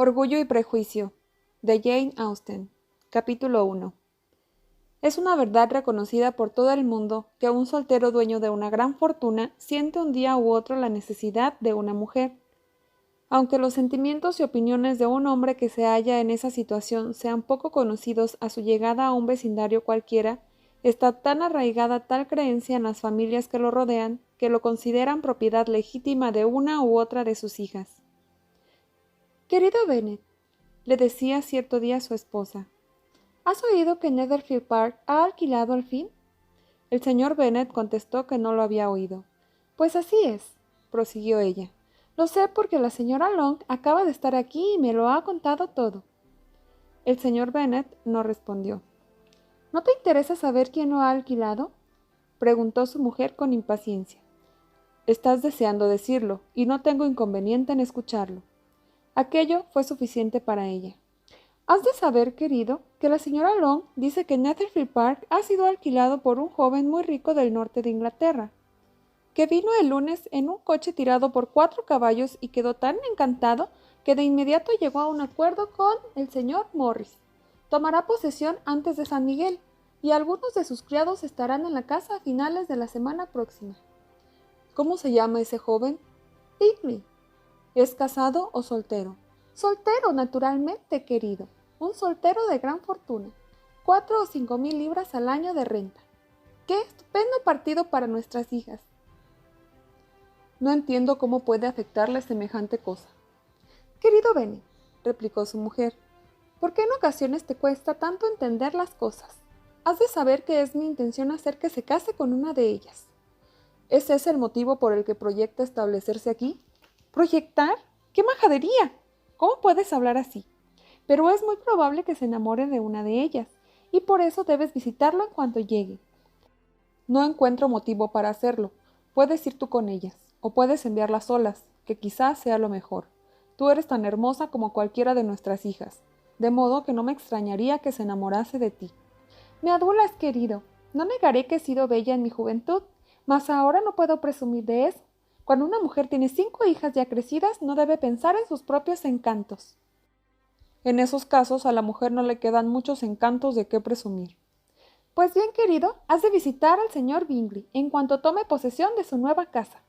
Orgullo y prejuicio, de Jane Austen. Capítulo 1. Es una verdad reconocida por todo el mundo que un soltero dueño de una gran fortuna siente un día u otro la necesidad de una mujer. Aunque los sentimientos y opiniones de un hombre que se halla en esa situación sean poco conocidos a su llegada a un vecindario cualquiera, está tan arraigada tal creencia en las familias que lo rodean que lo consideran propiedad legítima de una u otra de sus hijas. «Querido Bennet», le decía cierto día a su esposa, «¿has oído que Netherfield Park ha alquilado al fin?» El señor Bennet contestó que no lo había oído. «Pues así es», prosiguió ella. «Lo sé porque la señora Long acaba de estar aquí y me lo ha contado todo». El señor Bennet no respondió. «¿No te interesa saber quién lo ha alquilado?», preguntó su mujer con impaciencia. «Estás deseando decirlo, y no tengo inconveniente en escucharlo». Aquello fue suficiente para ella. «Has de saber, querido, que la señora Long dice que Netherfield Park ha sido alquilado por un joven muy rico del norte de Inglaterra, que vino el lunes en un coche tirado por 4 caballos y quedó tan encantado que de inmediato llegó a un acuerdo con el señor Morris. Tomará posesión antes de San Miguel, y algunos de sus criados estarán en la casa a finales de la semana próxima». «¿Cómo se llama ese joven?» «Bingley». «¿Es casado o soltero?» «Soltero, naturalmente, querido. Un soltero de gran fortuna. 4 o 5 mil libras al año de renta. ¡Qué estupendo partido para nuestras hijas!». «No entiendo cómo puede afectarle semejante cosa». «Querido Bennet», replicó su mujer, «¿por qué en ocasiones te cuesta tanto entender las cosas? Has de saber que es mi intención hacer que se case con una de ellas». «¿Es ese el motivo por el que proyecta establecerse aquí?» «¿Proyectar? ¡Qué majadería! ¿Cómo puedes hablar así? Pero es muy probable que se enamore de una de ellas, y por eso debes visitarlo en cuanto llegue». «No encuentro motivo para hacerlo. Puedes ir tú con ellas, o puedes enviarlas solas, que quizás sea lo mejor. Tú eres tan hermosa como cualquiera de nuestras hijas, de modo que no me extrañaría que se enamorase de ti». «Me adulas, querido. No negaré que he sido bella en mi juventud, mas ahora no puedo presumir de eso. Cuando una mujer tiene 5 hijas ya crecidas, no debe pensar en sus propios encantos». «En esos casos a la mujer no le quedan muchos encantos de qué presumir». «Pues bien, querido, has de visitar al señor Bingley en cuanto tome posesión de su nueva casa».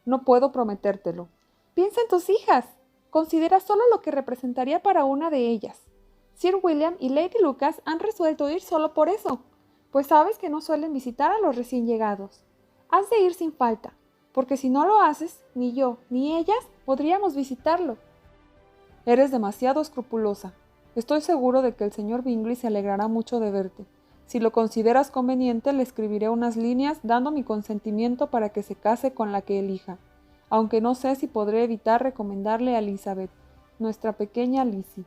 «No puedo prometértelo». «Piensa en tus hijas. Considera solo lo que representaría para una de ellas. Sir William y Lady Lucas han resuelto ir solo por eso, pues sabes que no suelen visitar a los recién llegados. Has de ir sin falta, porque si no lo haces, ni yo ni ellas podríamos visitarlo». «Eres demasiado escrupulosa. Estoy seguro de que el señor Bingley se alegrará mucho de verte. Si lo consideras conveniente, le escribiré unas líneas dando mi consentimiento para que se case con la que elija, aunque no sé si podré evitar recomendarle a Elizabeth, nuestra pequeña Lizzie».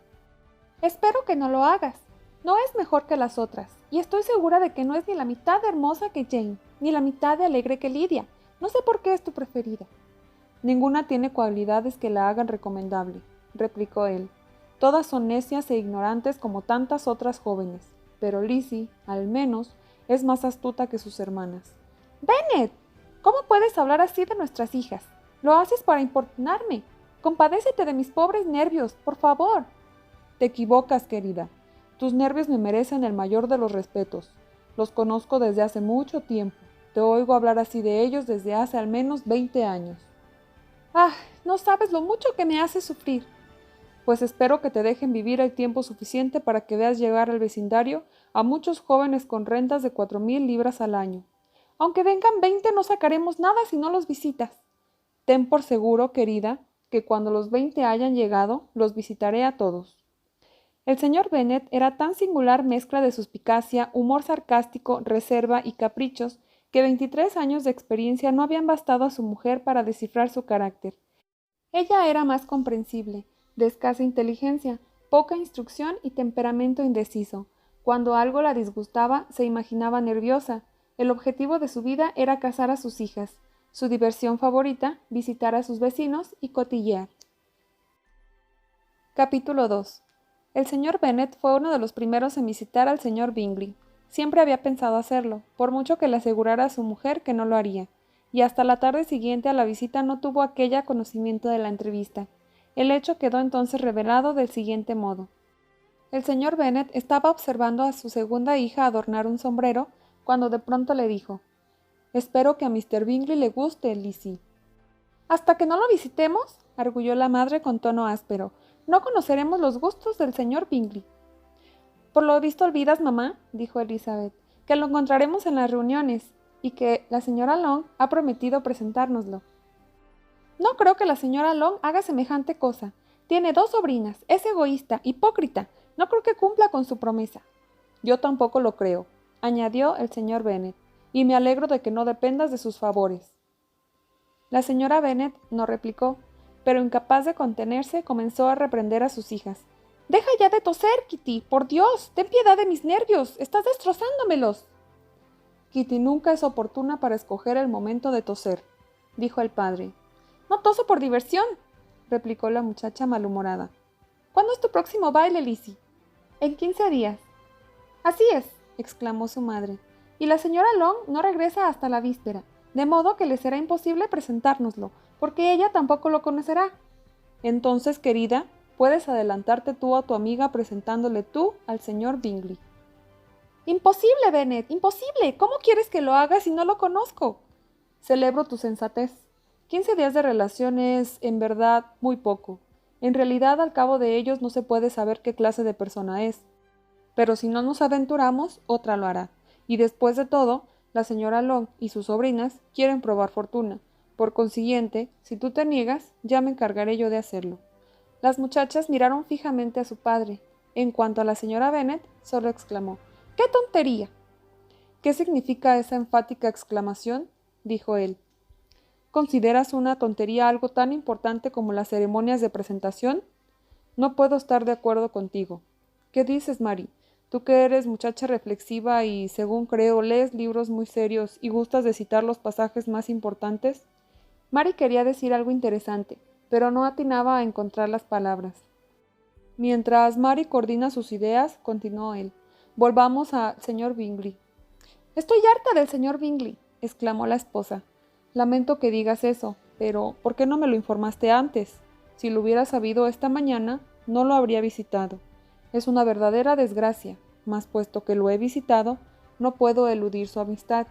«Espero que no lo hagas. No es mejor que las otras, y estoy segura de que no es ni la mitad de hermosa que Jane, ni la mitad de alegre que Lydia. No sé por qué es tu preferida». «Ninguna tiene cualidades que la hagan recomendable», replicó él. «Todas son necias e ignorantes como tantas otras jóvenes, pero Lizzie, al menos, es más astuta que sus hermanas». «Bennet, ¿cómo puedes hablar así de nuestras hijas? Lo haces para importunarme. Compadécete de mis pobres nervios, por favor». «Te equivocas, querida. Tus nervios me merecen el mayor de los respetos. Los conozco desde hace mucho tiempo. Te oigo hablar así de ellos desde hace al menos 20 años. «Ah, no sabes lo mucho que me hace sufrir». «Pues espero que te dejen vivir el tiempo suficiente para que veas llegar al vecindario a muchos jóvenes con rentas de 4,000 libras al año». «Aunque vengan 20, no sacaremos nada si no los visitas». «Ten por seguro, querida, que cuando los 20 hayan llegado, los visitaré a todos». El señor Bennet era tan singular mezcla de suspicacia, humor sarcástico, reserva y caprichos, que 23 años de experiencia no habían bastado a su mujer para descifrar su carácter. Ella era más comprensible, de escasa inteligencia, poca instrucción y temperamento indeciso. Cuando algo la disgustaba, se imaginaba nerviosa. El objetivo de su vida era casar a sus hijas. Su diversión favorita, visitar a sus vecinos y cotillear. Capítulo 2. El señor Bennet fue uno de los primeros en visitar al señor Bingley. Siempre había pensado hacerlo, por mucho que le asegurara a su mujer que no lo haría, y hasta la tarde siguiente a la visita no tuvo aquella conocimiento de la entrevista. El hecho quedó entonces revelado del siguiente modo. El señor Bennet estaba observando a su segunda hija adornar un sombrero, cuando de pronto le dijo: «Espero que a Mr. Bingley le guste, Lizzie». «Hasta que no lo visitemos», arguyó la madre con tono áspero, «no conoceremos los gustos del señor Bingley». «Por lo visto olvidas, mamá», dijo Elizabeth, «que lo encontraremos en las reuniones, y que la señora Long ha prometido presentárnoslo». «No creo que la señora Long haga semejante cosa. Tiene 2 sobrinas, es egoísta, hipócrita. No creo que cumpla con su promesa». «Yo tampoco lo creo», añadió el señor Bennet, «y me alegro de que no dependas de sus favores». La señora Bennet no replicó, pero incapaz de contenerse comenzó a reprender a sus hijas. «Deja ya de toser, Kitty, por Dios, ten piedad de mis nervios, estás destrozándomelos». «Kitty nunca es oportuna para escoger el momento de toser», dijo el padre. «No toso por diversión», replicó la muchacha malhumorada. «¿Cuándo es tu próximo baile, Lizzie?» «En 15 días». «Así es», exclamó su madre, «y la señora Long no regresa hasta la víspera, de modo que le será imposible presentárnoslo, porque ella tampoco lo conocerá». «Entonces, querida, puedes adelantarte tú a tu amiga presentándole tú al señor Bingley». «Imposible, Bennet, imposible. ¿Cómo quieres que lo haga si no lo conozco?» «Celebro tu sensatez. 15 días de relación es, en verdad, muy poco. En realidad, al cabo de ellos no se puede saber qué clase de persona es. Pero si no nos aventuramos, otra lo hará. Y después de todo, la señora Long y sus sobrinas quieren probar fortuna. Por consiguiente, si tú te niegas, ya me encargaré yo de hacerlo». Las muchachas miraron fijamente a su padre. En cuanto a la señora Bennet, solo exclamó: «¡Qué tontería!». «¿Qué significa esa enfática exclamación?», dijo él. «¿Consideras una tontería algo tan importante como las ceremonias de presentación? No puedo estar de acuerdo contigo. ¿Qué dices, Mary? Tú que eres muchacha reflexiva y, según creo, lees libros muy serios y gustas de citar los pasajes más importantes». Mary quería decir algo interesante, pero no atinaba a encontrar las palabras. «Mientras Mary coordina sus ideas», continuó él, «volvamos al señor Bingley». «Estoy harta del señor Bingley», exclamó la esposa. «Lamento que digas eso, pero ¿por qué no me lo informaste antes? Si lo hubiera sabido esta mañana, no lo habría visitado. Es una verdadera desgracia, mas puesto que lo he visitado, no puedo eludir su amistad».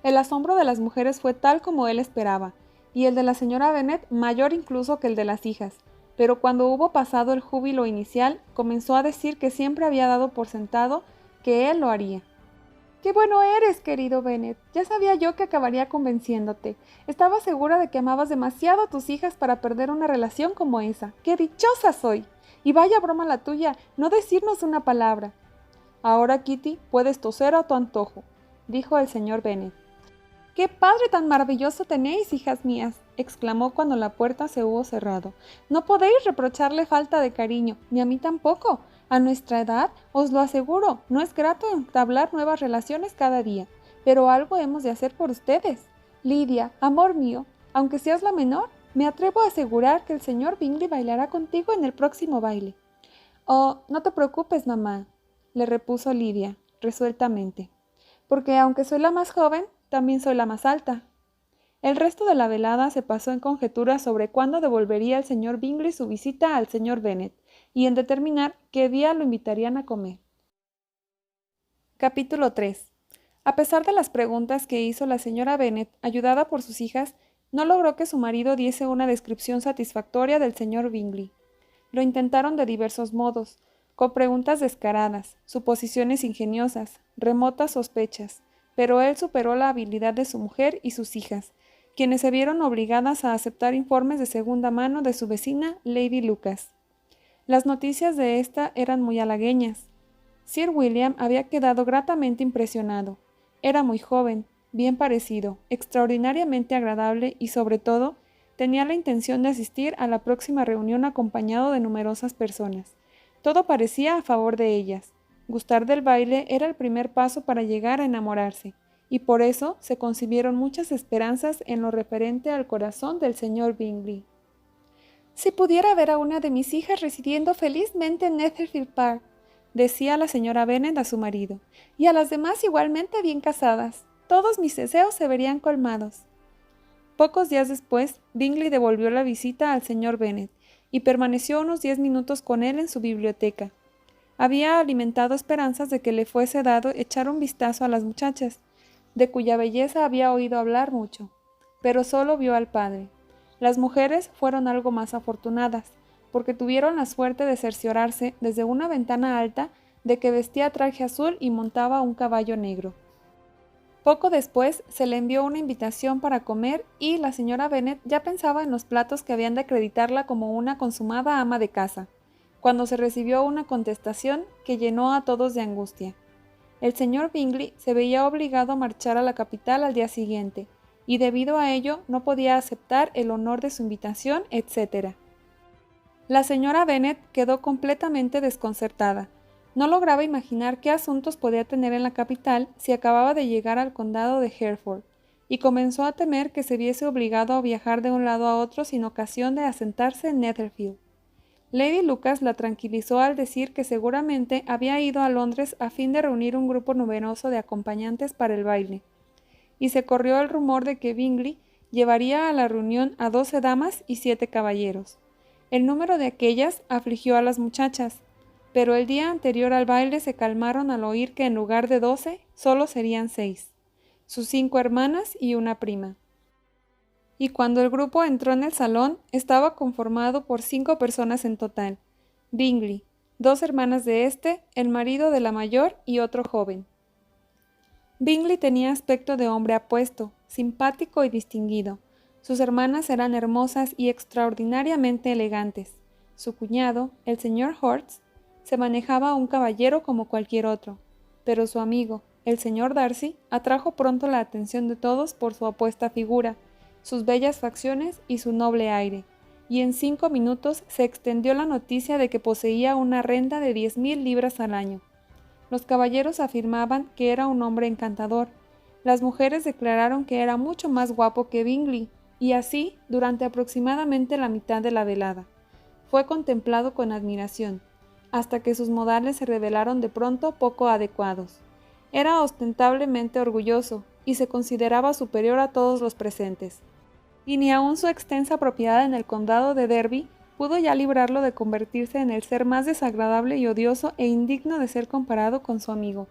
El asombro de las mujeres fue tal como él esperaba, y el de la señora Bennet mayor incluso que el de las hijas, pero cuando hubo pasado el júbilo inicial, comenzó a decir que siempre había dado por sentado que él lo haría. «¡Qué bueno eres, querido Bennet! Ya sabía yo que acabaría convenciéndote. Estaba segura de que amabas demasiado a tus hijas para perder una relación como esa. ¡Qué dichosa soy! Y vaya broma la tuya, no decirnos una palabra». «Ahora, Kitty, puedes toser a tu antojo», dijo el señor Bennet. «¡Qué padre tan maravilloso tenéis, hijas mías!», exclamó cuando la puerta se hubo cerrado. «No podéis reprocharle falta de cariño, ni a mí tampoco. A nuestra edad, os lo aseguro, no es grato entablar nuevas relaciones cada día, pero algo hemos de hacer por ustedes. Lidia, amor mío, aunque seas la menor, me atrevo a asegurar que el señor Bingley bailará contigo en el próximo baile». «Oh, no te preocupes, mamá», le repuso Lidia, resueltamente, «porque aunque soy la más joven, también soy la más alta». El resto de la velada se pasó en conjeturas sobre cuándo devolvería el señor Bingley su visita al señor Bennet, y en determinar qué día lo invitarían a comer. Capítulo 3. A pesar de las preguntas que hizo la señora Bennet, ayudada por sus hijas, no logró que su marido diese una descripción satisfactoria del señor Bingley. Lo intentaron de diversos modos, con preguntas descaradas, suposiciones ingeniosas, remotas sospechas, pero él superó la habilidad de su mujer y sus hijas, quienes se vieron obligadas a aceptar informes de segunda mano de su vecina Lady Lucas. Las noticias de ésta eran muy halagüeñas. Sir William había quedado gratamente impresionado. Era muy joven, bien parecido, extraordinariamente agradable y, sobre todo, tenía la intención de asistir a la próxima reunión acompañado de numerosas personas. Todo parecía a favor de ellas. Gustar del baile era el primer paso para llegar a enamorarse, y por eso se concibieron muchas esperanzas en lo referente al corazón del señor Bingley. «Si pudiera ver a una de mis hijas residiendo felizmente en Netherfield Park», decía la señora Bennet a su marido, «y a las demás igualmente bien casadas, todos mis deseos se verían colmados». Pocos días después, Bingley devolvió la visita al señor Bennet y permaneció unos 10 minutos con él en su biblioteca. Había alimentado esperanzas de que le fuese dado echar un vistazo a las muchachas, de cuya belleza había oído hablar mucho, pero solo vio al padre. Las mujeres fueron algo más afortunadas, porque tuvieron la suerte de cerciorarse desde una ventana alta de que vestía traje azul y montaba un caballo negro. Poco después se le envió una invitación para comer y la señora Bennet ya pensaba en los platos que habían de acreditarla como una consumada ama de casa, cuando se recibió una contestación que llenó a todos de angustia. El señor Bingley se veía obligado a marchar a la capital al día siguiente, y debido a ello no podía aceptar el honor de su invitación, etc. La señora Bennet quedó completamente desconcertada. No lograba imaginar qué asuntos podía tener en la capital si acababa de llegar al condado de Hereford, y comenzó a temer que se viese obligado a viajar de un lado a otro sin ocasión de asentarse en Netherfield. Lady Lucas la tranquilizó al decir que seguramente había ido a Londres a fin de reunir un grupo numeroso de acompañantes para el baile, y se corrió el rumor de que Bingley llevaría a la reunión a 12 damas y 7 caballeros. El número de aquellas afligió a las muchachas, pero el día anterior al baile se calmaron al oír que en lugar de 12 solo serían 6, sus 5 hermanas y una prima. Y cuando el grupo entró en el salón, estaba conformado por 5 personas en total: Bingley, 2 hermanas de éste, el marido de la mayor y otro joven. Bingley tenía aspecto de hombre apuesto, simpático y distinguido. Sus hermanas eran hermosas y extraordinariamente elegantes. Su cuñado, el señor Hortz, se manejaba a un caballero como cualquier otro, pero su amigo, el señor Darcy, atrajo pronto la atención de todos por su apuesta figura, sus bellas facciones y su noble aire, y en 5 minutos se extendió la noticia de que poseía una renta de 10,000 libras al año. Los caballeros afirmaban que era un hombre encantador, las mujeres declararon que era mucho más guapo que Bingley, y así durante aproximadamente la mitad de la velada. Fue contemplado con admiración, hasta que sus modales se revelaron de pronto poco adecuados. Era ostentablemente orgulloso, y se consideraba superior a todos los presentes. Y ni aun su extensa propiedad en el condado de Derby pudo ya librarlo de convertirse en el ser más desagradable y odioso e indigno de ser comparado con su amigo.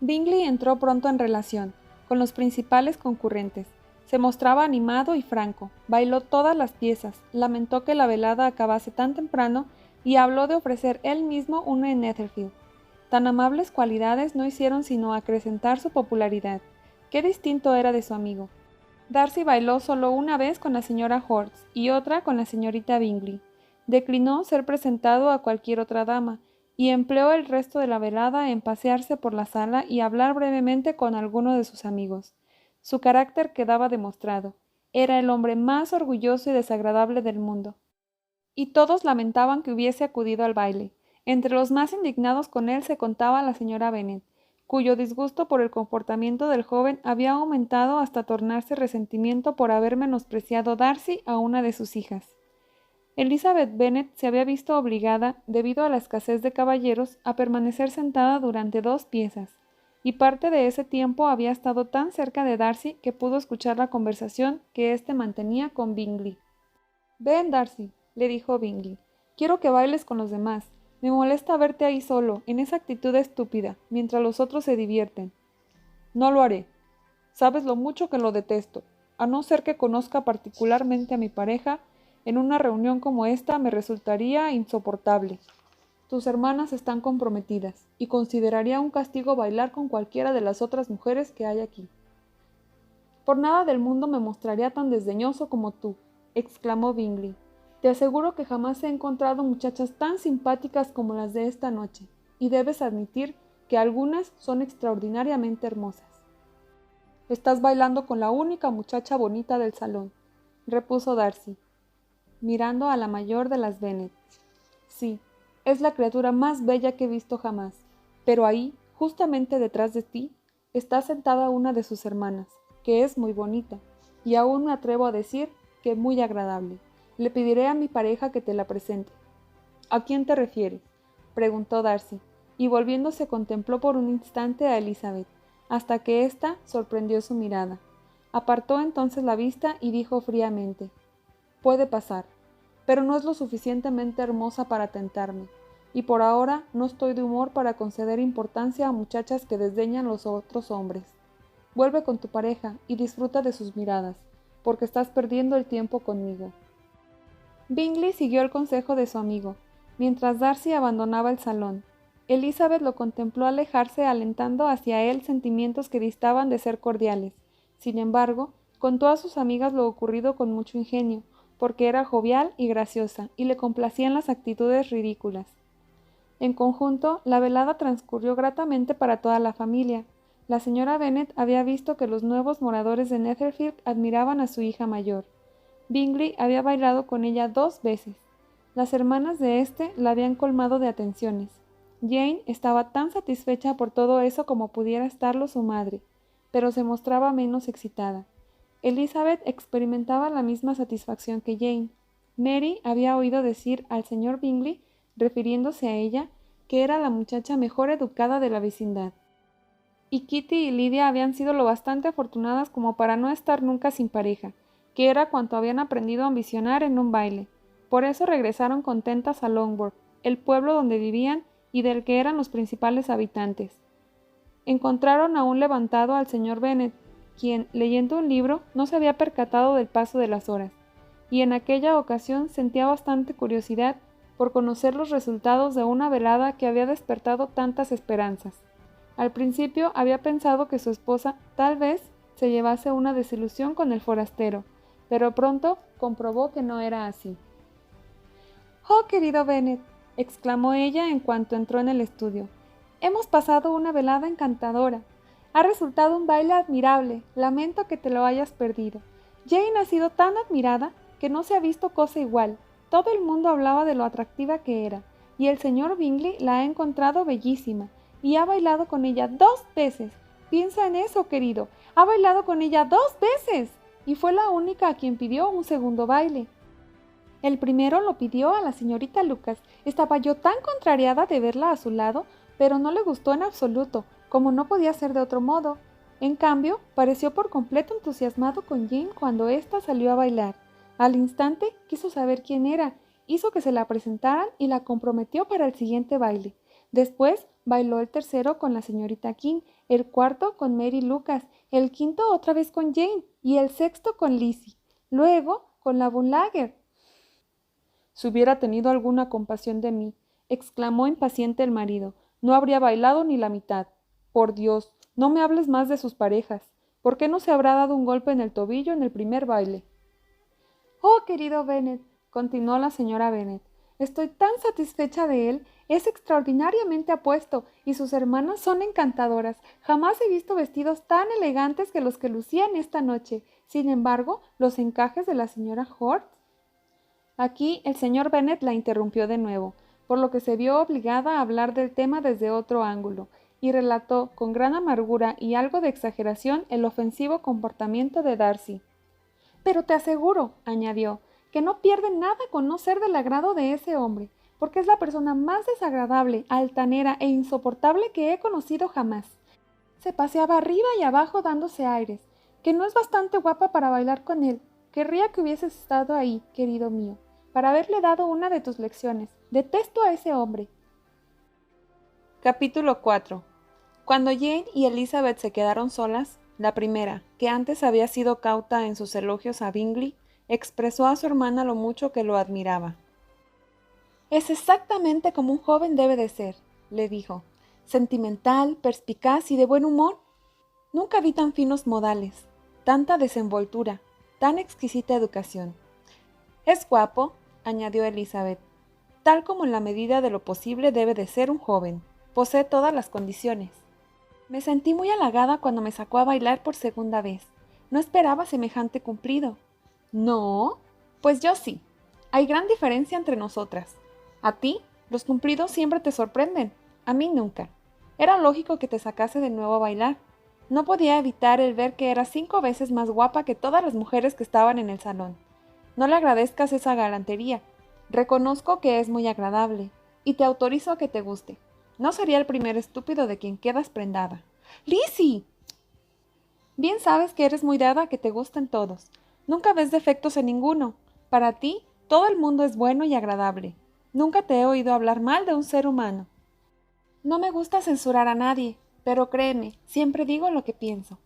Bingley entró pronto en relación con los principales concurrentes. Se mostraba animado y franco, bailó todas las piezas, lamentó que la velada acabase tan temprano y habló de ofrecer él mismo una en Netherfield. Tan amables cualidades no hicieron sino acrecentar su popularidad. Qué distinto era de su amigo. Darcy bailó solo una vez con la señora Hortz y otra con la señorita Bingley. Declinó ser presentado a cualquier otra dama, y empleó el resto de la velada en pasearse por la sala y hablar brevemente con alguno de sus amigos. Su carácter quedaba demostrado. Era el hombre más orgulloso y desagradable del mundo. Y todos lamentaban que hubiese acudido al baile. Entre los más indignados con él se contaba la señora Bennet, cuyo disgusto por el comportamiento del joven había aumentado hasta tornarse resentimiento por haber menospreciado Darcy a una de sus hijas. Elizabeth Bennet se había visto obligada, debido a la escasez de caballeros, a permanecer sentada durante 2 piezas, y parte de ese tiempo había estado tan cerca de Darcy que pudo escuchar la conversación que éste mantenía con Bingley. «Ven, Darcy», le dijo Bingley, «quiero que bailes con los demás. Me molesta verte ahí solo, en esa actitud estúpida, mientras los otros se divierten». «No lo haré. Sabes lo mucho que lo detesto. A no ser que conozca particularmente a mi pareja, en una reunión como esta me resultaría insoportable. Tus hermanas están comprometidas, y consideraría un castigo bailar con cualquiera de las otras mujeres que hay aquí». «Por nada del mundo me mostraría tan desdeñoso como tú», exclamó Bingley. «Te aseguro que jamás he encontrado muchachas tan simpáticas como las de esta noche, y debes admitir que algunas son extraordinariamente hermosas». «Estás bailando con la única muchacha bonita del salón», repuso Darcy, mirando a la mayor de las Bennet. «Sí, es la criatura más bella que he visto jamás, pero ahí, justamente detrás de ti, está sentada una de sus hermanas, que es muy bonita, y aún me atrevo a decir que muy agradable. Le pediré a mi pareja que te la presente». «¿A quién te refieres?», preguntó Darcy, y volviéndose contempló por un instante a Elizabeth, hasta que ésta sorprendió su mirada. Apartó entonces la vista y dijo fríamente: «Puede pasar, pero no es lo suficientemente hermosa para tentarme, y por ahora no estoy de humor para conceder importancia a muchachas que desdeñan los otros hombres. Vuelve con tu pareja y disfruta de sus miradas, porque estás perdiendo el tiempo conmigo». Bingley siguió el consejo de su amigo, mientras Darcy abandonaba el salón. Elizabeth lo contempló alejarse, alentando hacia él sentimientos que distaban de ser cordiales. Sin embargo, contó a sus amigas lo ocurrido con mucho ingenio, porque era jovial y graciosa, y le complacían las actitudes ridículas. En conjunto, la velada transcurrió gratamente para toda la familia. La señora Bennet había visto que los nuevos moradores de Netherfield admiraban a su hija mayor. Bingley había bailado con ella 2 veces. Las hermanas de éste la habían colmado de atenciones. Jane estaba tan satisfecha por todo eso como pudiera estarlo su madre, pero se mostraba menos excitada. Elizabeth experimentaba la misma satisfacción que Jane. Mary había oído decir al señor Bingley, refiriéndose a ella, que era la muchacha mejor educada de la vecindad. Y Kitty y Lydia habían sido lo bastante afortunadas como para no estar nunca sin pareja, que era cuanto habían aprendido a ambicionar en un baile. Por eso regresaron contentas a Longbourn, el pueblo donde vivían y del que eran los principales habitantes. Encontraron aún levantado al señor Bennet, quien, leyendo un libro, no se había percatado del paso de las horas, y en aquella ocasión sentía bastante curiosidad por conocer los resultados de una velada que había despertado tantas esperanzas. Al principio había pensado que su esposa tal vez se llevase una desilusión con el forastero, pero pronto comprobó que no era así. «Oh, querido Bennet», exclamó ella en cuanto entró en el estudio, «hemos pasado una velada encantadora. Ha resultado un baile admirable. Lamento que te lo hayas perdido. Jane ha sido tan admirada que no se ha visto cosa igual. Todo el mundo hablaba de lo atractiva que era, y el señor Bingley la ha encontrado bellísima, y ha bailado con ella 2 veces. Piensa en eso, querido. Ha bailado con ella 2 veces, y fue la única a quien pidió un segundo baile. El primero lo pidió a la señorita Lucas. Estaba yo tan contrariada de verla a su lado, pero no le gustó en absoluto, como no podía ser de otro modo. En cambio, pareció por completo entusiasmado con Jane cuando ésta salió a bailar. Al instante quiso saber quién era, hizo que se la presentaran y la comprometió para el siguiente baile. Después bailó el tercero con la señorita King, el cuarto con Mary Lucas, el quinto otra vez con Jane y el sexto con Lizzie. Luego con la Boonlager. «Si hubiera tenido alguna compasión de mí», exclamó impaciente el marido, «no habría bailado ni la mitad. Por Dios, no me hables más de sus parejas. ¿Por qué no se habrá dado un golpe en el tobillo en el primer baile?» «Oh, querido Bennet», continuó la señora Bennet, «estoy tan satisfecha de él. Es extraordinariamente apuesto, y sus hermanas son encantadoras. Jamás he visto vestidos tan elegantes que los que lucían esta noche. Sin embargo, los encajes de la señora Hort». Aquí el señor Bennet la interrumpió de nuevo, por lo que se vio obligada a hablar del tema desde otro ángulo, y relató con gran amargura y algo de exageración el ofensivo comportamiento de Darcy. «Pero te aseguro», añadió, «que no pierde nada con no ser del agrado de ese hombre, porque es la persona más desagradable, altanera e insoportable que he conocido jamás. Se paseaba arriba y abajo dándose aires. Que no es bastante guapa para bailar con él. Querría que hubieses estado ahí, querido mío, para haberle dado una de tus lecciones. Detesto a ese hombre». Capítulo 4. Cuando Jane y Elizabeth se quedaron solas, la primera, que antes había sido cauta en sus elogios a Bingley, expresó a su hermana lo mucho que lo admiraba. «Es exactamente como un joven debe de ser», le dijo, «sentimental, perspicaz y de buen humor. Nunca vi tan finos modales, tanta desenvoltura, tan exquisita educación». «Es guapo», añadió Elizabeth, «tal como en la medida de lo posible debe de ser un joven. Posee todas las condiciones. Me sentí muy halagada cuando me sacó a bailar por segunda vez. No esperaba semejante cumplido». «¿No? Pues yo sí. Hay gran diferencia entre nosotras. A ti, los cumplidos siempre te sorprenden. A mí nunca. Era lógico que te sacase de nuevo a bailar. No podía evitar el ver que eras 5 veces más guapa que todas las mujeres que estaban en el salón. No le agradezcas esa galantería. Reconozco que es muy agradable, y te autorizo a que te guste. No sería el primer estúpido de quien quedas prendada». «¡Lizzie!». Bien sabes que eres muy dada a que te gusten todos. Nunca ves defectos en ninguno. Para ti, todo el mundo es bueno y agradable. Nunca te he oído hablar mal de un ser humano. No me gusta censurar a nadie, pero créeme, siempre digo lo que pienso.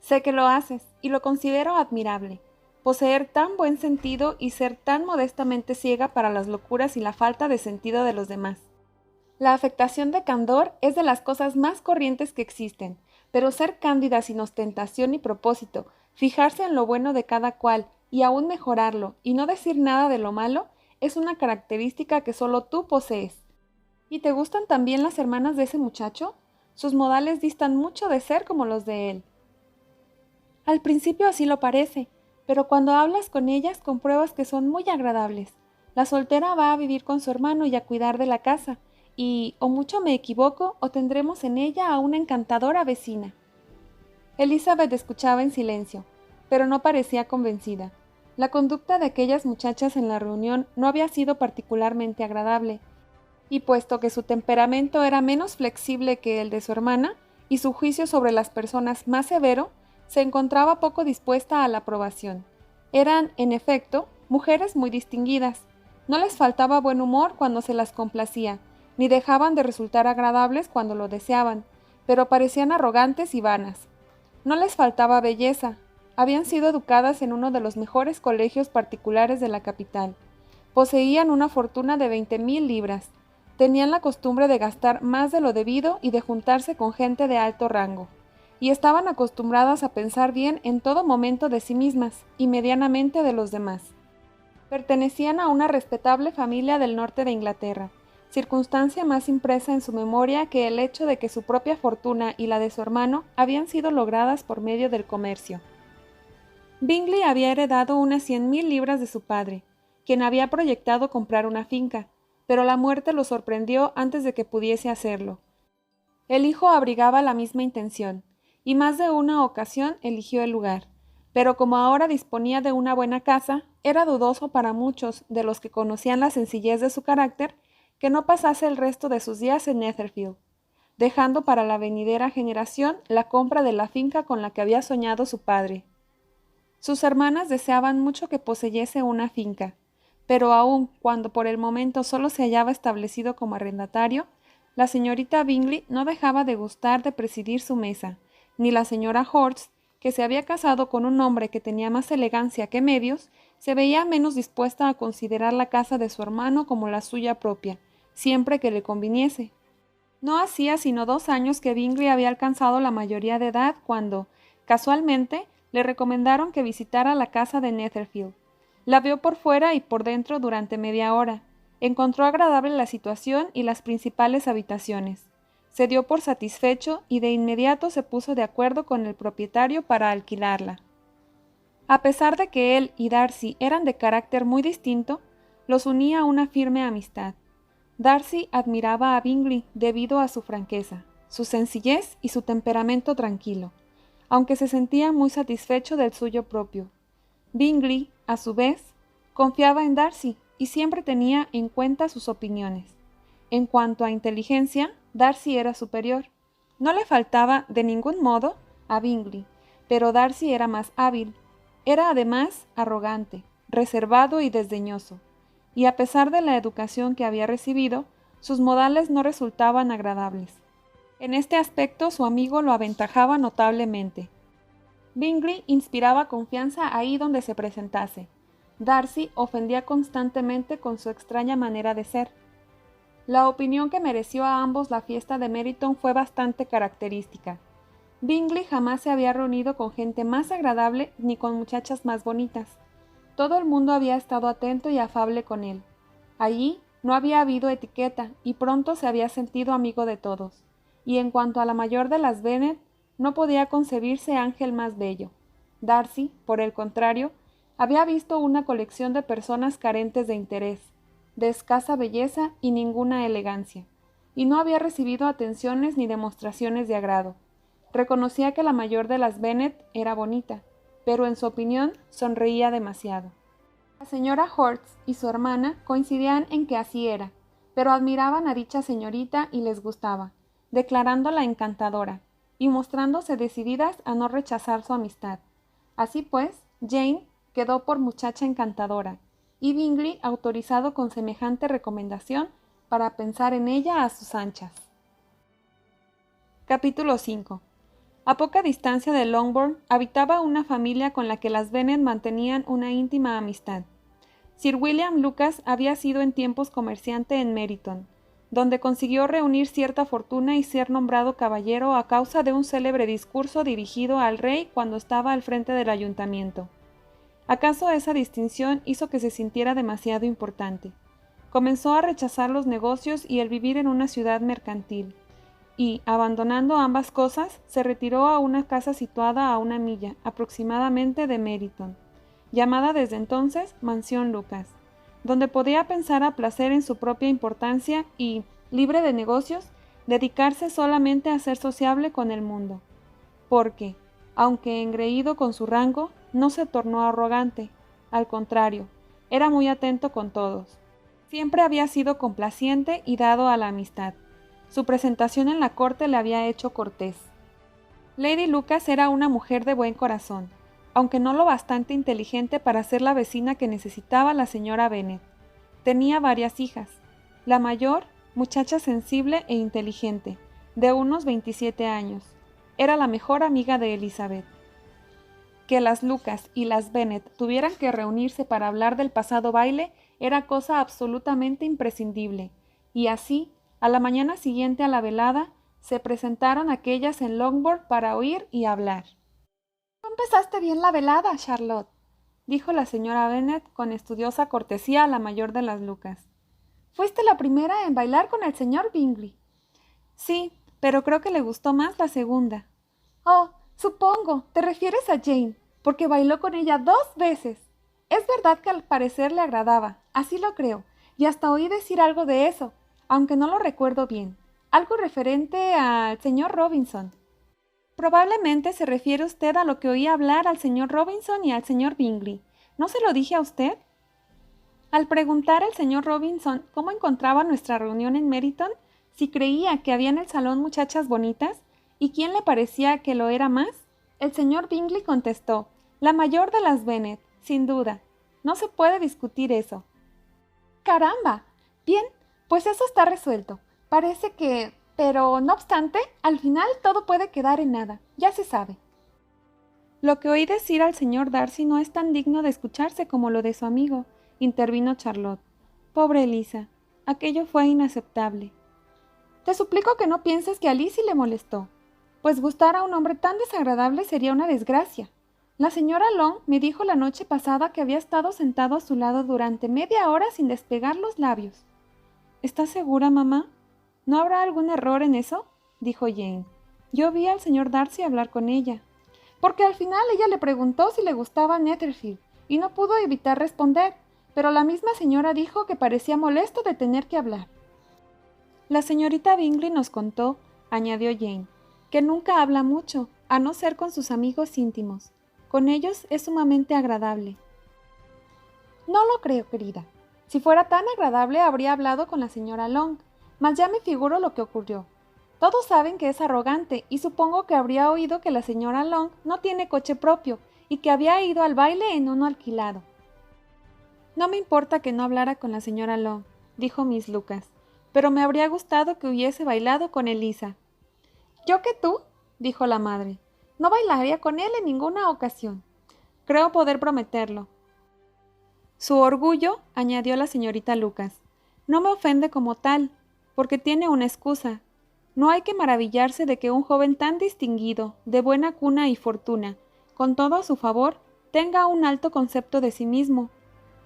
Sé que lo haces, y lo considero admirable. Poseer tan buen sentido y ser tan modestamente ciega para las locuras y la falta de sentido de los demás. La afectación de candor es de las cosas más corrientes que existen, pero ser cándida sin ostentación ni propósito, fijarse en lo bueno de cada cual y aún mejorarlo y no decir nada de lo malo, es una característica que solo tú posees. ¿Y te gustan también las hermanas de ese muchacho? Sus modales distan mucho de ser como los de él. Al principio así lo parece, pero cuando hablas con ellas compruebas que son muy agradables. La soltera va a vivir con su hermano y a cuidar de la casa, y o mucho me equivoco o tendremos en ella a una encantadora vecina. Elizabeth escuchaba en silencio, pero no parecía convencida. La conducta de aquellas muchachas en la reunión no había sido particularmente agradable, y puesto que su temperamento era menos flexible que el de su hermana, y su juicio sobre las personas más severo, se encontraba poco dispuesta a la aprobación. Eran, en efecto, mujeres muy distinguidas. No les faltaba buen humor cuando se las complacía, ni dejaban de resultar agradables cuando lo deseaban, pero parecían arrogantes y vanas. No les faltaba belleza. Habían sido educadas en uno de los mejores colegios particulares de la capital. Poseían una fortuna de 20,000 libras. Tenían la costumbre de gastar más de lo debido y de juntarse con gente de alto rango, y estaban acostumbradas a pensar bien en todo momento de sí mismas y medianamente de los demás. Pertenecían a una respetable familia del norte de Inglaterra, circunstancia más impresa en su memoria que el hecho de que su propia fortuna y la de su hermano habían sido logradas por medio del comercio. Bingley había heredado unas 100,000 libras de su padre, quien había proyectado comprar una finca, pero la muerte lo sorprendió antes de que pudiese hacerlo. El hijo abrigaba la misma intención, y más de una ocasión eligió el lugar, pero como ahora disponía de una buena casa, era dudoso para muchos de los que conocían la sencillez de su carácter que no pasase el resto de sus días en Netherfield, dejando para la venidera generación la compra de la finca con la que había soñado su padre. Sus hermanas deseaban mucho que poseyese una finca, pero aun cuando por el momento solo se hallaba establecido como arrendatario, la señorita Bingley no dejaba de gustar de presidir su mesa, ni la señora Horst, que se había casado con un hombre que tenía más elegancia que medios, se veía menos dispuesta a considerar la casa de su hermano como la suya propia, siempre que le conviniese. No hacía sino 2 años que Bingley había alcanzado la mayoría de edad cuando, casualmente, le recomendaron que visitara la casa de Netherfield. La vio por fuera y por dentro durante media hora. Encontró agradable la situación y las principales habitaciones. Se dio por satisfecho y de inmediato se puso de acuerdo con el propietario para alquilarla. A pesar de que él y Darcy eran de carácter muy distinto, los unía una firme amistad. Darcy admiraba a Bingley debido a su franqueza, su sencillez y su temperamento tranquilo, aunque se sentía muy satisfecho del suyo propio. Bingley, a su vez, confiaba en Darcy y siempre tenía en cuenta sus opiniones. En cuanto a inteligencia, Darcy era superior. No le faltaba de ningún modo a Bingley, pero Darcy era más hábil. Era además arrogante, reservado y desdeñoso, y a pesar de la educación que había recibido, sus modales no resultaban agradables. En este aspecto su amigo lo aventajaba notablemente. Bingley inspiraba confianza ahí donde se presentase. Darcy ofendía constantemente con su extraña manera de ser. La opinión que mereció a ambos la fiesta de Meryton fue bastante característica. Bingley jamás se había reunido con gente más agradable ni con muchachas más bonitas. Todo el mundo había estado atento y afable con él. Allí no había habido etiqueta y pronto se había sentido amigo de todos. Y en cuanto a la mayor de las Bennet, no podía concebirse ángel más bello. Darcy, por el contrario, había visto una colección de personas carentes de interés, de escasa belleza y ninguna elegancia, y no había recibido atenciones ni demostraciones de agrado. Reconocía que la mayor de las Bennet era bonita, pero en su opinión sonreía demasiado. La señora Horst y su hermana coincidían en que así era, pero admiraban a dicha señorita y les gustaba, declarándola encantadora. y mostrándose decididas a no rechazar su amistad. Así pues, Jane quedó por muchacha encantadora, y Bingley autorizado con semejante recomendación para pensar en ella a sus anchas. Capítulo 5. A poca distancia de Longbourn habitaba una familia con la que las Bennet mantenían una íntima amistad. Sir William Lucas había sido en tiempos comerciante en Meryton, donde consiguió reunir cierta fortuna y ser nombrado caballero a causa de un célebre discurso dirigido al rey cuando estaba al frente del ayuntamiento. ¿Acaso esa distinción hizo que se sintiera demasiado importante? Comenzó a rechazar los negocios y el vivir en una ciudad mercantil, y, abandonando ambas cosas, se retiró a una casa situada a 1 milla, aproximadamente, de Meryton, llamada desde entonces Mansión Lucas, donde podía pensar a placer en su propia importancia y, libre de negocios, dedicarse solamente a ser sociable con el mundo, porque, aunque engreído con su rango, no se tornó arrogante, al contrario, era muy atento con todos. Siempre había sido complaciente y dado a la amistad. Su presentación en la corte le había hecho cortés. Lady Lucas era una mujer de buen corazón, aunque no lo bastante inteligente para ser la vecina que necesitaba la señora Bennet. Tenía varias hijas. La mayor, muchacha sensible e inteligente, de unos 27 años. Era la mejor amiga de Elizabeth. Que las Lucas y las Bennet tuvieran que reunirse para hablar del pasado baile era cosa absolutamente imprescindible, y así, a la mañana siguiente a la velada, se presentaron aquellas en Longbourn para oír y hablar. «¿No empezaste bien la velada, Charlotte?», dijo la señora Bennet con estudiosa cortesía a la mayor de las Lucas. «Fuiste la primera en bailar con el señor Bingley». «Sí, pero creo que le gustó más la segunda». «Oh, supongo, te refieres a Jane, porque bailó con ella 2 veces. Es verdad que al parecer le agradaba, así lo creo, y hasta oí decir algo de eso, aunque no lo recuerdo bien, algo referente al señor Robinson». «Probablemente se refiere usted a lo que oí hablar al señor Robinson y al señor Bingley. ¿No se lo dije a usted?» Al preguntar al señor Robinson cómo encontraba nuestra reunión en Meryton, si creía que había en el salón muchachas bonitas, y quién le parecía que lo era más, el señor Bingley contestó: «La mayor de las Bennet, sin duda. No se puede discutir eso». «¡Caramba! Bien, pues eso está resuelto. Parece que... Pero, no obstante, al final todo puede quedar en nada. Ya se sabe». «Lo que oí decir al señor Darcy no es tan digno de escucharse como lo de su amigo», intervino Charlotte. «Pobre Elisa, aquello fue inaceptable». «Te suplico que no pienses que a Lizzie le molestó, pues gustar a un hombre tan desagradable sería una desgracia. La señora Long me dijo la noche pasada que había estado sentado a su lado durante media hora sin despegar los labios». «¿Estás segura, mamá? ¿No habrá algún error en eso?», dijo Jane. «Yo vi al señor Darcy hablar con ella». «Porque al final ella le preguntó si le gustaba Netherfield, y no pudo evitar responder, pero la misma señora dijo que parecía molesto de tener que hablar». «La señorita Bingley nos contó», añadió Jane, «que nunca habla mucho, a no ser con sus amigos íntimos. Con ellos es sumamente agradable». «No lo creo, querida. Si fuera tan agradable habría hablado con la señora Long, mas ya me figuro lo que ocurrió. Todos saben que es arrogante, y supongo que habría oído que la señora Long no tiene coche propio y que había ido al baile en uno alquilado». «No me importa que no hablara con la señora Long», dijo Miss Lucas, «pero me habría gustado que hubiese bailado con Elisa». «¿Yo que tú?», dijo la madre. «No bailaría con él en ninguna ocasión». «Creo poder prometerlo». «Su orgullo», añadió la señorita Lucas, «no me ofende como tal, porque tiene una excusa. No hay que maravillarse de que un joven tan distinguido, de buena cuna y fortuna, con todo a su favor, tenga un alto concepto de sí mismo.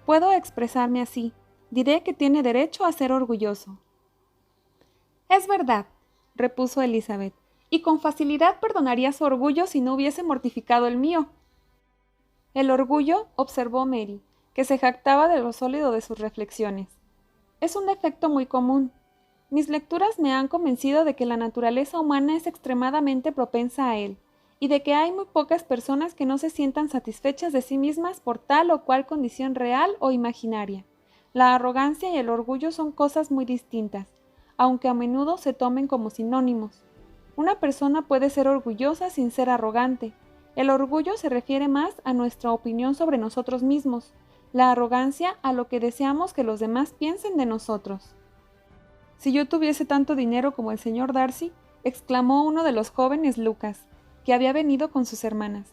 Puedo expresarme así. Diré que tiene derecho a ser orgulloso». «Es verdad», repuso Elizabeth, «y con facilidad perdonaría su orgullo si no hubiese mortificado el mío». «El orgullo», observó Mary, que se jactaba de lo sólido de sus reflexiones, «es un defecto muy común. Mis lecturas me han convencido de que la naturaleza humana es extremadamente propensa a él, y de que hay muy pocas personas que no se sientan satisfechas de sí mismas por tal o cual condición real o imaginaria. La arrogancia y el orgullo son cosas muy distintas, aunque a menudo se tomen como sinónimos». Una persona puede ser orgullosa sin ser arrogante. El orgullo se refiere más a nuestra opinión sobre nosotros mismos, la arrogancia a lo que deseamos que los demás piensen de nosotros. Si yo tuviese tanto dinero como el señor Darcy, exclamó uno de los jóvenes Lucas, que había venido con sus hermanas.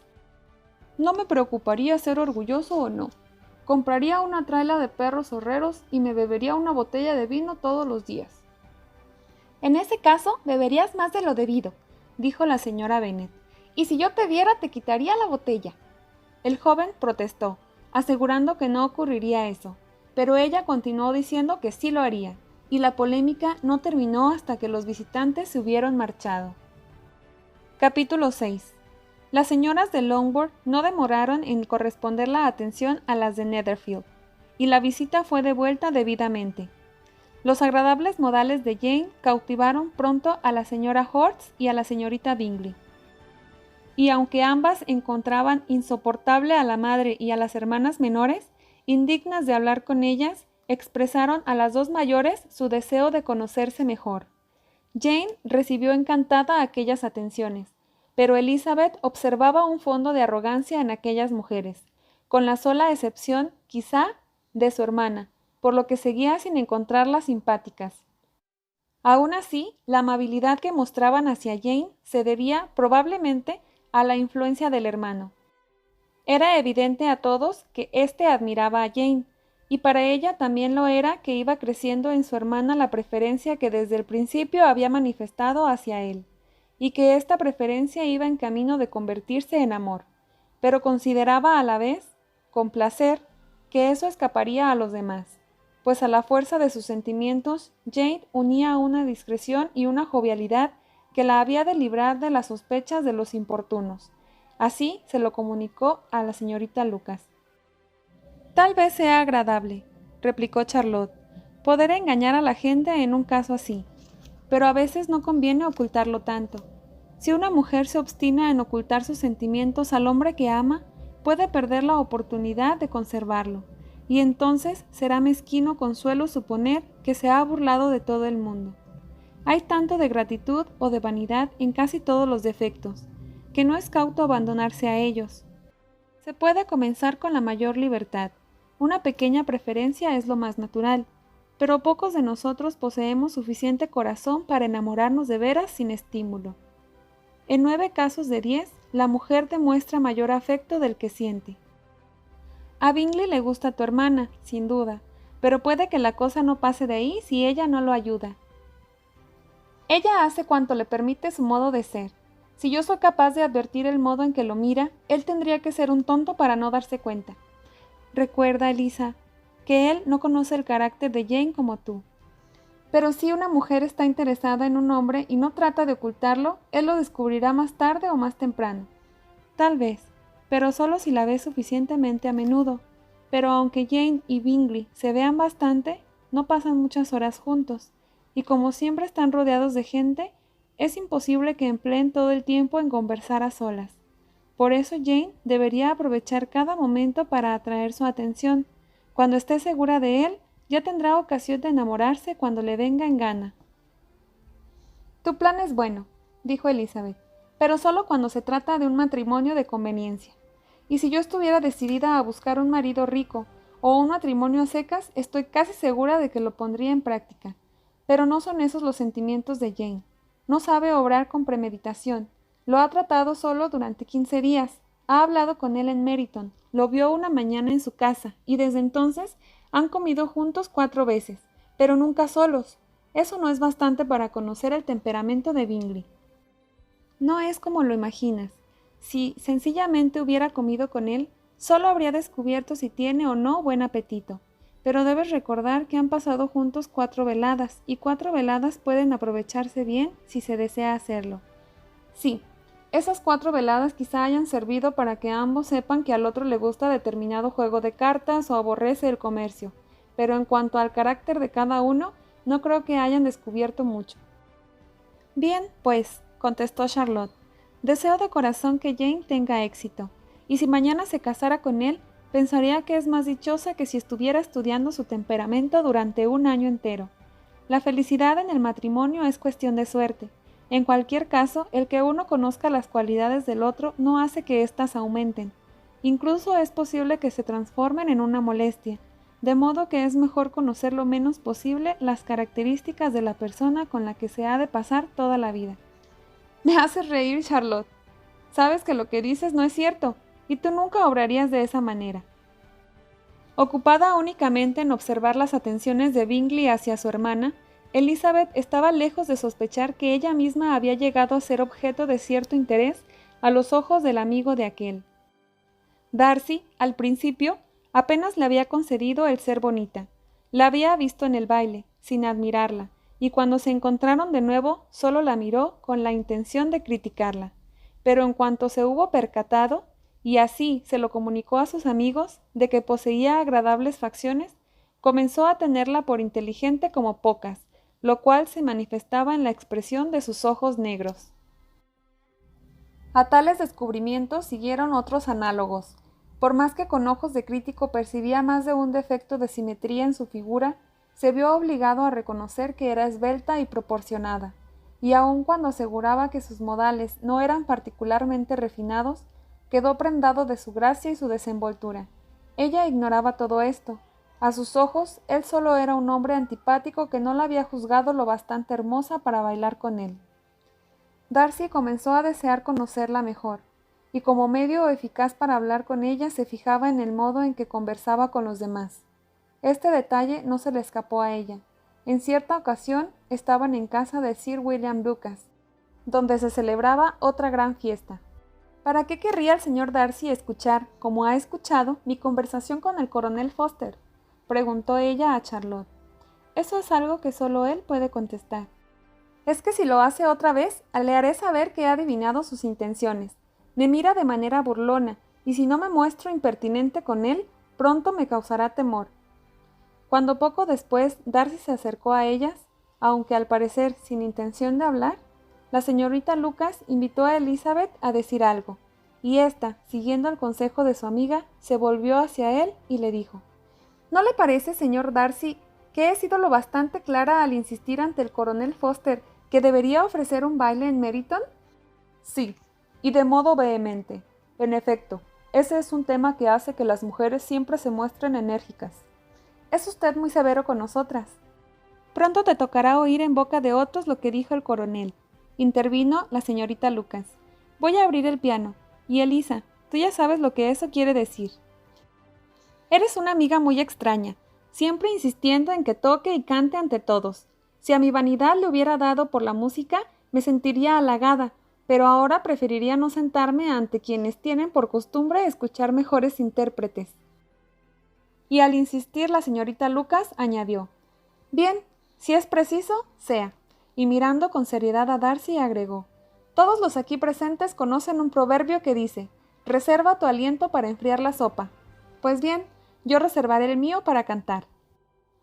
No me preocuparía ser orgulloso o no. Compraría una traila de perros horreros y me bebería una botella de vino todos los días. En ese caso, beberías más de lo debido, dijo la señora Bennet, y si yo te viera te quitaría la botella. El joven protestó, asegurando que no ocurriría eso, pero ella continuó diciendo que sí lo haría, y la polémica no terminó hasta que los visitantes se hubieron marchado. Capítulo 6. Las señoras de Longbourn no demoraron en corresponder la atención a las de Netherfield, y la visita fue devuelta debidamente. Los agradables modales de Jane cautivaron pronto a la señora Hortz y a la señorita Bingley, y aunque ambas encontraban insoportable a la madre y a las hermanas menores, indignas de hablar con ellas, expresaron a las dos mayores su deseo de conocerse mejor. Jane recibió encantada aquellas atenciones, pero Elizabeth observaba un fondo de arrogancia en aquellas mujeres, con la sola excepción, quizá, de su hermana, por lo que seguía sin encontrarlas simpáticas. Aún así, la amabilidad que mostraban hacia Jane se debía, probablemente, a la influencia del hermano. Era evidente a todos que éste admiraba a Jane, y para ella también lo era que iba creciendo en su hermana la preferencia que desde el principio había manifestado hacia él, y que esta preferencia iba en camino de convertirse en amor, pero consideraba a la vez, con placer, que eso escaparía a los demás, pues a la fuerza de sus sentimientos, Jane unía una discreción y una jovialidad que la había de librar de las sospechas de los importunos. Así se lo comunicó a la señorita Lucas. Tal vez sea agradable, replicó Charlotte, poder engañar a la gente en un caso así, pero a veces no conviene ocultarlo tanto. Si una mujer se obstina en ocultar sus sentimientos al hombre que ama, puede perder la oportunidad de conservarlo, y entonces será mezquino consuelo suponer que se ha burlado de todo el mundo. Hay tanto de gratitud o de vanidad en casi todos los defectos, que no es cauto abandonarse a ellos. Se puede comenzar con la mayor libertad. Una pequeña preferencia es lo más natural, pero pocos de nosotros poseemos suficiente corazón para enamorarnos de veras sin estímulo. En 9 casos de 10, la mujer demuestra mayor afecto del que siente. A Bingley le gusta tu hermana, sin duda, pero puede que la cosa no pase de ahí si ella no lo ayuda. Ella hace cuanto le permite su modo de ser. Si yo soy capaz de advertir el modo en que lo mira, él tendría que ser un tonto para no darse cuenta. Recuerda, Elisa, que él no conoce el carácter de Jane como tú. Pero si una mujer está interesada en un hombre y no trata de ocultarlo, él lo descubrirá más tarde o más temprano. Tal vez, pero solo si la ve suficientemente a menudo. Pero aunque Jane y Bingley se vean bastante, no pasan muchas horas juntos, y como siempre están rodeados de gente, es imposible que empleen todo el tiempo en conversar a solas. Por eso Jane debería aprovechar cada momento para atraer su atención. Cuando esté segura de él, ya tendrá ocasión de enamorarse cuando le venga en gana. Tu plan es bueno, dijo Elizabeth, pero solo cuando se trata de un matrimonio de conveniencia. Y si yo estuviera decidida a buscar un marido rico o un matrimonio a secas, estoy casi segura de que lo pondría en práctica. Pero no son esos los sentimientos de Jane. No sabe obrar con premeditación. Lo ha tratado solo durante 15 días. Ha hablado con él en Meryton. Lo vio una mañana en su casa y desde entonces han comido juntos 4 veces, pero nunca solos. Eso no es bastante para conocer el temperamento de Bingley. No es como lo imaginas. Si sencillamente hubiera comido con él, solo habría descubierto si tiene o no buen apetito. Pero debes recordar que han pasado juntos 4 veladas, y 4 veladas pueden aprovecharse bien si se desea hacerlo. Sí, esas 4 veladas quizá hayan servido para que ambos sepan que al otro le gusta determinado juego de cartas o aborrece el comercio, pero en cuanto al carácter de cada uno, no creo que hayan descubierto mucho. Bien, pues, contestó Charlotte, deseo de corazón que Jane tenga éxito, y si mañana se casara con él, pensaría que es más dichosa que si estuviera estudiando su temperamento durante un año entero. La felicidad en el matrimonio es cuestión de suerte, En cualquier caso, el que uno conozca las cualidades del otro no hace que éstas aumenten. Incluso es posible que se transformen en una molestia, de modo que es mejor conocer lo menos posible las características de la persona con la que se ha de pasar toda la vida. Me haces reír, Charlotte. Sabes que lo que dices no es cierto, y tú nunca obrarías de esa manera. Ocupada únicamente en observar las atenciones de Bingley hacia su hermana, Elizabeth estaba lejos de sospechar que ella misma había llegado a ser objeto de cierto interés a los ojos del amigo de aquel. Darcy, al principio, apenas le había concedido el ser bonita. La había visto en el baile, sin admirarla, y cuando se encontraron de nuevo, solo la miró con la intención de criticarla. Pero en cuanto se hubo percatado, y así se lo comunicó a sus amigos, de que poseía agradables facciones, comenzó a tenerla por inteligente como pocas, lo cual se manifestaba en la expresión de sus ojos negros. A tales descubrimientos siguieron otros análogos. Por más que con ojos de crítico percibía más de un defecto de simetría en su figura, se vio obligado a reconocer que era esbelta y proporcionada, y aun cuando aseguraba que sus modales no eran particularmente refinados, quedó prendado de su gracia y su desenvoltura. Ella ignoraba todo esto. A sus ojos, él solo era un hombre antipático que no la había juzgado lo bastante hermosa para bailar con él. Darcy comenzó a desear conocerla mejor, y como medio eficaz para hablar con ella se fijaba en el modo en que conversaba con los demás. Este detalle no se le escapó a ella. En cierta ocasión estaban en casa de Sir William Lucas, donde se celebraba otra gran fiesta. ¿Para qué querría el señor Darcy escuchar, como ha escuchado, mi conversación con el coronel Foster?, preguntó ella a Charlotte. Eso es algo que solo él puede contestar. Es que si lo hace otra vez, le haré saber que he adivinado sus intenciones. Me mira de manera burlona, y si no me muestro impertinente con él, pronto me causará temor. Cuando poco después Darcy se acercó a ellas, aunque al parecer sin intención de hablar, la señorita Lucas invitó a Elizabeth a decir algo, y ésta, siguiendo el consejo de su amiga, se volvió hacia él y le dijo: ¿No le parece, señor Darcy, que he sido lo bastante clara al insistir ante el coronel Foster que debería ofrecer un baile en Meryton? Sí, y de modo vehemente. En efecto, ese es un tema que hace que las mujeres siempre se muestren enérgicas. Es usted muy severo con nosotras. Pronto te tocará oír en boca de otros lo que dijo el coronel. Intervino la señorita Lucas. Voy a abrir el piano. Y Elisa, tú ya sabes lo que eso quiere decir. Eres una amiga muy extraña, siempre insistiendo en que toque y cante ante todos. Si a mi vanidad le hubiera dado por la música, me sentiría halagada, pero ahora preferiría no sentarme ante quienes tienen por costumbre escuchar mejores intérpretes. Y al insistir la señorita Lucas añadió: Bien, si es preciso, sea. Y mirando con seriedad a Darcy agregó: Todos los aquí presentes conocen un proverbio que dice: reserva tu aliento para enfriar la sopa. Pues bien, yo reservaré el mío para cantar.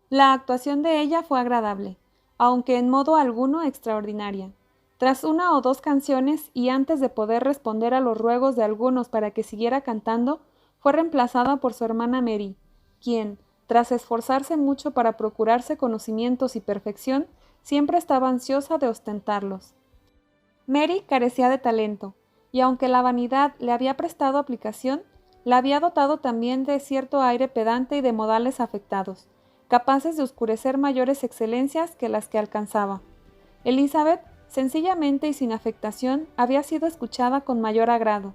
La actuación de ella fue agradable, aunque en modo alguno extraordinaria. Tras una o dos canciones y antes de poder responder a los ruegos de algunos para que siguiera cantando, fue reemplazada por su hermana Mary, quien, tras esforzarse mucho para procurarse conocimientos y perfección, siempre estaba ansiosa de ostentarlos. Mary carecía de talento, y aunque la vanidad le había prestado aplicación, la había dotado también de cierto aire pedante y de modales afectados, capaces de oscurecer mayores excelencias que las que alcanzaba. Elizabeth, sencillamente y sin afectación, había sido escuchada con mayor agrado,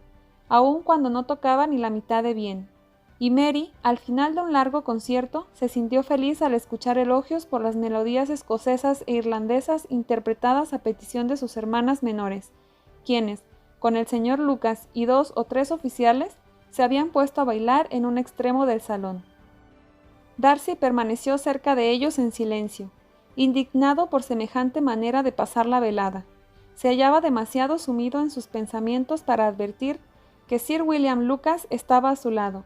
aun cuando no tocaba ni la mitad de bien. Y Mary, al final de un largo concierto, se sintió feliz al escuchar elogios por las melodías escocesas e irlandesas interpretadas a petición de sus hermanas menores, quienes, con el señor Lucas y 2 o 3 oficiales, se habían puesto a bailar en un extremo del salón. Darcy permaneció cerca de ellos en silencio, indignado por semejante manera de pasar la velada. Se hallaba demasiado sumido en sus pensamientos para advertir que Sir William Lucas estaba a su lado,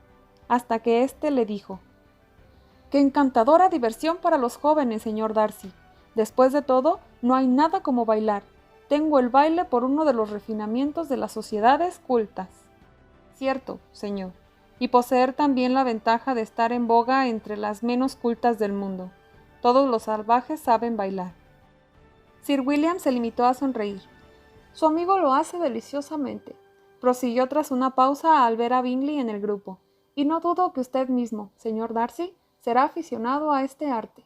hasta que éste le dijo: ¡Qué encantadora diversión para los jóvenes, señor Darcy! Después de todo, no hay nada como bailar. Tengo el baile por uno de los refinamientos de las sociedades cultas. Cierto, señor, y poseer también la ventaja de estar en boga entre las menos cultas del mundo. Todos los salvajes saben bailar. Sir William se limitó a sonreír. Su amigo lo hace deliciosamente, prosiguió tras una pausa al ver a Bingley en el grupo, y no dudo que usted mismo, señor Darcy, será aficionado a este arte.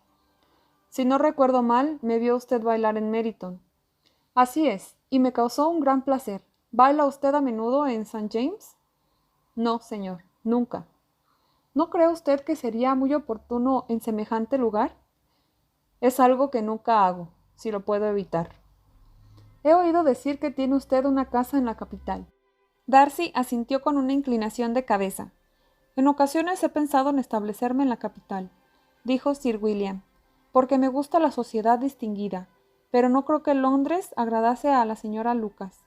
Si no recuerdo mal, me vio usted bailar en Meryton. Así es, y me causó un gran placer. ¿Baila usted a menudo en St. James? No, señor, nunca. ¿No cree usted que sería muy oportuno en semejante lugar? Es algo que nunca hago, si lo puedo evitar. He oído decir que tiene usted una casa en la capital. Darcy asintió con una inclinación de cabeza. En ocasiones he pensado en establecerme en la capital, dijo Sir William, porque me gusta la sociedad distinguida, pero no creo que Londres agradase a la señora Lucas.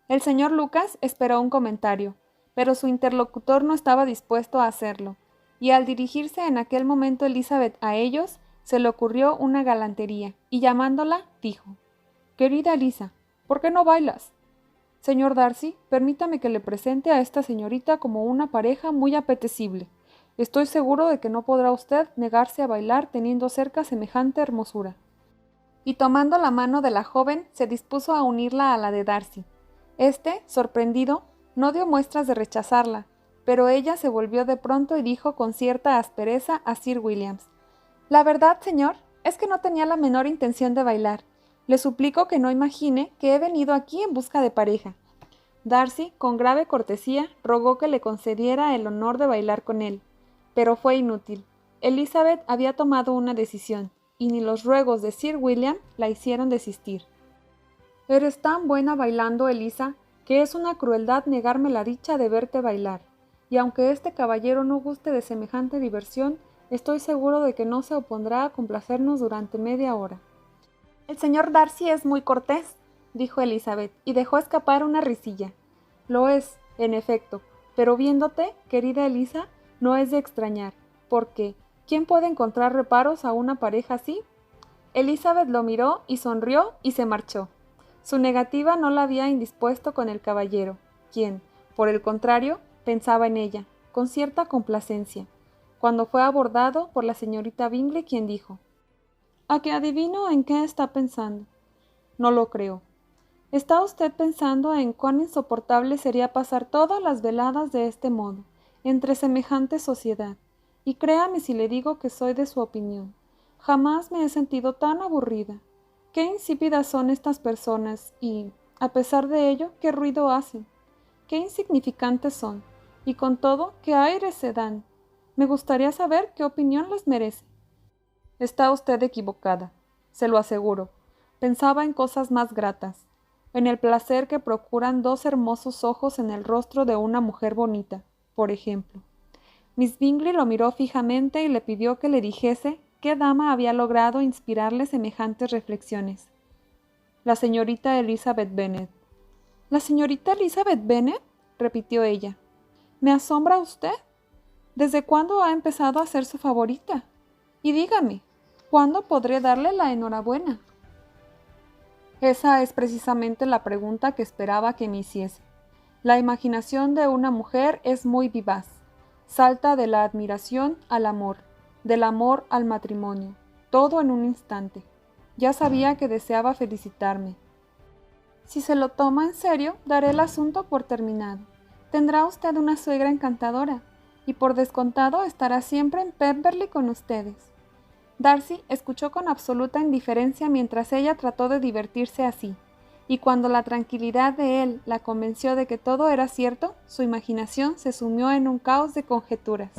El señor Lucas esperó un comentario, pero su interlocutor no estaba dispuesto a hacerlo, y al dirigirse en aquel momento Elizabeth a ellos, se le ocurrió una galantería, y llamándola, dijo: «Querida Elisa, ¿por qué no bailas? Señor Darcy, permítame que le presente a esta señorita como una pareja muy apetecible. Estoy seguro de que no podrá usted negarse a bailar teniendo cerca semejante hermosura». Y tomando la mano de la joven, se dispuso a unirla a la de Darcy. Este, sorprendido, no dio muestras de rechazarla, pero ella se volvió de pronto y dijo con cierta aspereza a Sir Williams: «La verdad, señor, es que no tenía la menor intención de bailar. Le suplico que no imagine que he venido aquí en busca de pareja». Darcy, con grave cortesía, rogó que le concediera el honor de bailar con él, pero fue inútil. Elizabeth había tomado una decisión, y ni los ruegos de Sir William la hicieron desistir. «Eres tan buena bailando, Elisa, que es una crueldad negarme la dicha de verte bailar, y aunque este caballero no guste de semejante diversión, estoy seguro de que no se opondrá a complacernos durante media hora». «El señor Darcy es muy cortés», dijo Elizabeth, y dejó escapar una risilla. «Lo es, en efecto, pero viéndote, querida Elisa, no es de extrañar, porque ¿quién puede encontrar reparos a una pareja así?». Elizabeth lo miró y sonrió y se marchó. Su negativa no la había indispuesto con el caballero, quien, por el contrario, pensaba en ella, con cierta complacencia, cuando fue abordado por la señorita Bingley, quien dijo: «¿A que adivino en qué está pensando?». «No lo creo». «¿Está usted pensando en cuán insoportable sería pasar todas las veladas de este modo, entre semejante sociedad? Y créame si le digo que soy de su opinión. Jamás me he sentido tan aburrida. Qué insípidas son estas personas y, a pesar de ello, qué ruido hacen. Qué insignificantes son, y con todo, qué aires se dan. Me gustaría saber qué opinión les merece». «Está usted equivocada, se lo aseguro. Pensaba en cosas más gratas, en el placer que procuran dos hermosos ojos en el rostro de una mujer bonita, por ejemplo». Miss Bingley lo miró fijamente y le pidió que le dijese qué dama había logrado inspirarle semejantes reflexiones. «La señorita Elizabeth Bennet». «¿La señorita Elizabeth Bennet?», repitió ella. «¿Me asombra usted? ¿Desde cuándo ha empezado a ser su favorita? Y dígame, ¿cuándo podré darle la enhorabuena?». Esa es precisamente la pregunta que esperaba que me hiciese. La imaginación de una mujer es muy vivaz. Salta de la admiración al amor, del amor al matrimonio, todo en un instante. Ya sabía que deseaba felicitarme. Si se lo toma en serio, daré el asunto por terminado. Tendrá usted una suegra encantadora, y por descontado estará siempre en Pemberley con ustedes». Darcy escuchó con absoluta indiferencia mientras ella trató de divertirse así, y cuando la tranquilidad de él la convenció de que todo era cierto, su imaginación se sumió en un caos de conjeturas.